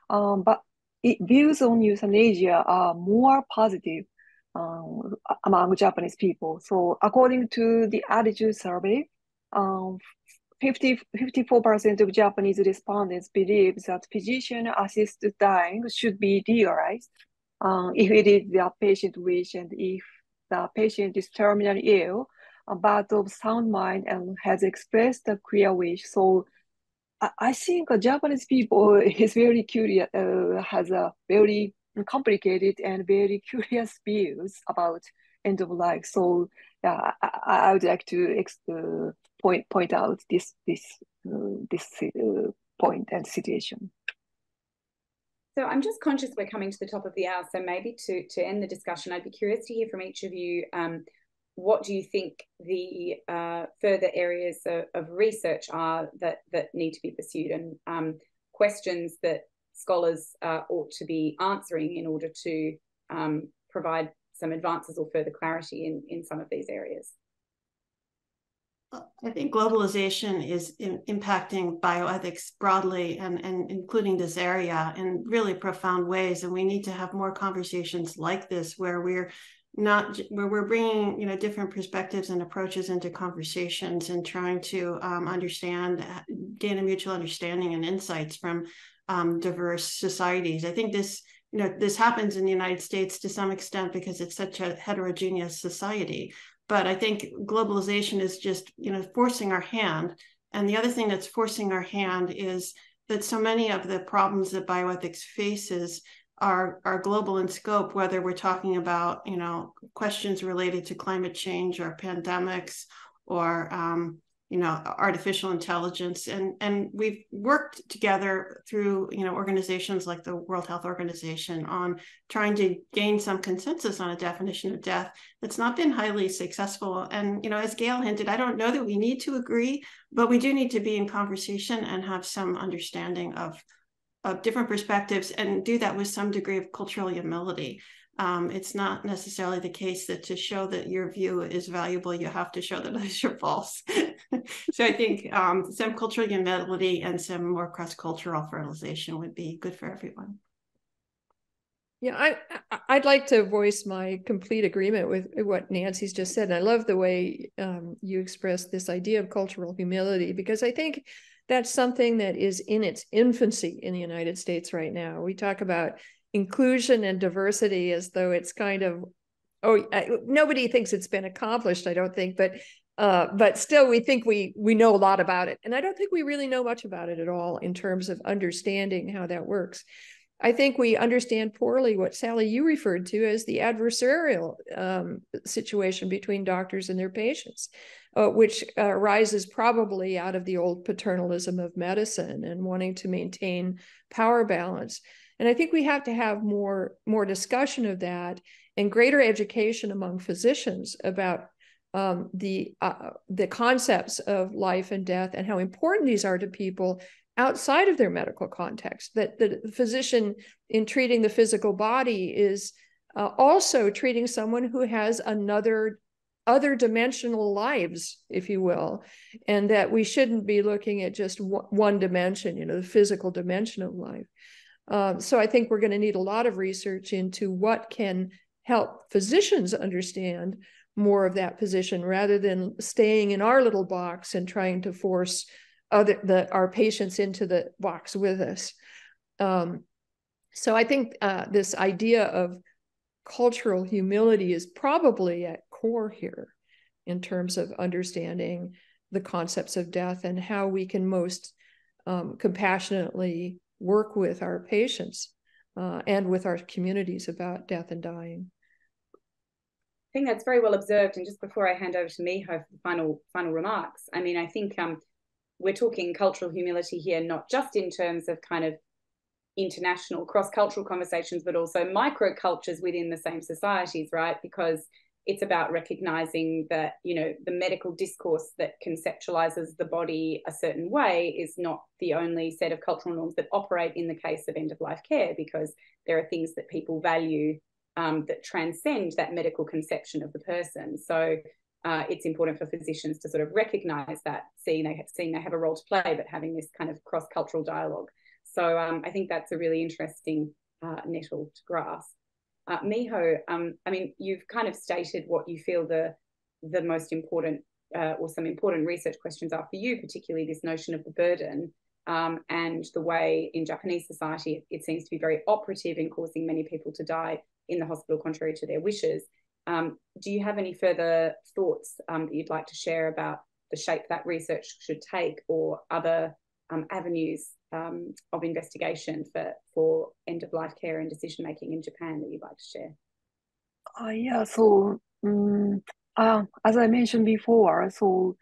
but views on euthanasia are more positive among Japanese people. So according to the attitude survey, 54% of Japanese respondents believe that physician-assisted dying should be legalized if it is the patient wish and if the patient is terminally ill, but of sound mind and has expressed a clear wish. So I think Japanese people is very curious, has a very complicated and very curious views about end of life. So yeah, I would like to point out this point and situation.
So I'm just conscious we're coming to the top of the hour. So maybe to end the discussion, I'd be curious to hear from each of you. What do you think the further areas of research are that need to be pursued, and questions that scholars ought to be answering in order to provide some advances or further clarity in some of these areas?
I think globalization is impacting bioethics broadly and including this area in really profound ways. And we need to have more conversations like this where we're bringing, different perspectives and approaches into conversations and trying to gain a mutual understanding and insights from diverse societies. I think this happens in the United States to some extent because it's such a heterogeneous society. But I think globalization is just, forcing our hand. And the other thing that's forcing our hand is that so many of the problems that bioethics faces are global in scope, whether we're talking about, questions related to climate change or pandemics or, artificial intelligence. And we've worked together through, organizations like the World Health Organization on trying to gain some consensus on a definition of death that's not been highly successful. And, as Gail hinted, I don't know that we need to agree, but we do need to be in conversation and have some understanding of different perspectives and do that with some degree of cultural humility. It's not necessarily the case that to show that your view is valuable, you have to show that others are false. So I think some cultural humility and some more cross-cultural fertilization would be good for everyone.
Yeah, I'd like to voice my complete agreement with what Nancy's just said. And I love the way you expressed this idea of cultural humility, because I think that's something that is in its infancy in the United States right now. We talk about inclusion and diversity as though it's kind of, nobody thinks it's been accomplished, I don't think, but still we think we know a lot about it. And I don't think we really know much about it at all in terms of understanding how that works. I think we understand poorly what, Sally, you referred to as the adversarial situation between doctors and their patients, which arises probably out of the old paternalism of medicine and wanting to maintain power balance. And I think we have to have more discussion of that and greater education among physicians about the concepts of life and death and how important these are to people outside of their medical context, that the physician in treating the physical body is also treating someone who has other dimensional lives, if you will, and that we shouldn't be looking at just one dimension, the physical dimension of life. So I think we're going to need a lot of research into what can help physicians understand more of that position rather than staying in our little box and trying to force our patients into the box with us. So I think this idea of cultural humility is probably at core here in terms of understanding the concepts of death and how we can most compassionately work with our patients and with our communities about death and dying.
I think that's very well observed. And just before I hand over to Miho for the final remarks, I mean, I think we're talking cultural humility here, not just in terms of kind of international cross-cultural conversations, but also micro cultures within the same societies, right? Because it's about recognizing that, you know, the medical discourse that conceptualizes the body a certain way is not the only set of cultural norms that operate in the case of end-of-life care, because there are things that people value that transcend that medical conception of the person. So it's important for physicians to sort of recognize that, seeing they have a role to play, but having this kind of cross-cultural dialogue. So I think that's a really interesting nettle to grasp. Miho, I mean, you've kind of stated what you feel the most important or some important research questions are for you, particularly this notion of the burden and the way in Japanese society it seems to be very operative in causing many people to die in the hospital contrary to their wishes. Do you have any further thoughts that you'd like to share about the shape that research should take, or other avenues of investigation for end-of-life care and decision-making in Japan that you'd like to share?
Yeah, so as I mentioned before, so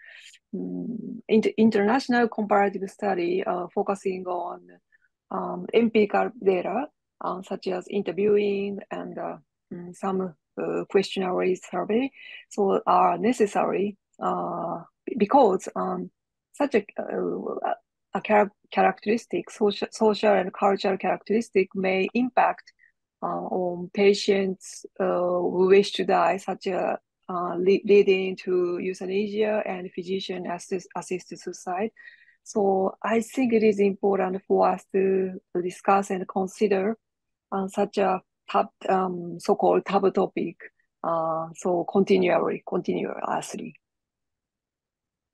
international comparative study focusing on empirical data, such as interviewing and some questionnaire survey, so are necessary because such a characteristic, social and cultural characteristic may impact on patients who wish to die, such as leading to euthanasia and physician-assisted suicide. So I think it is important for us to discuss and consider such a so-called taboo topic, so continuously.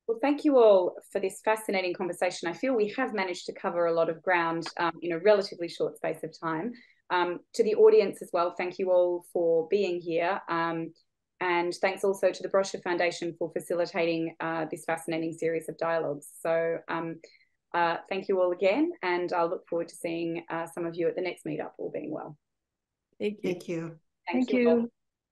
Well, thank you all for this fascinating conversation. I feel we have managed to cover a lot of ground in a relatively short space of time. To the audience as well, thank you all for being here. And thanks also to the Brochure Foundation for facilitating this fascinating series of dialogues. So thank you all again, and I'll look forward to seeing some of you at the next meetup, all being well.
Thank you.
Thank you.
Thank you all.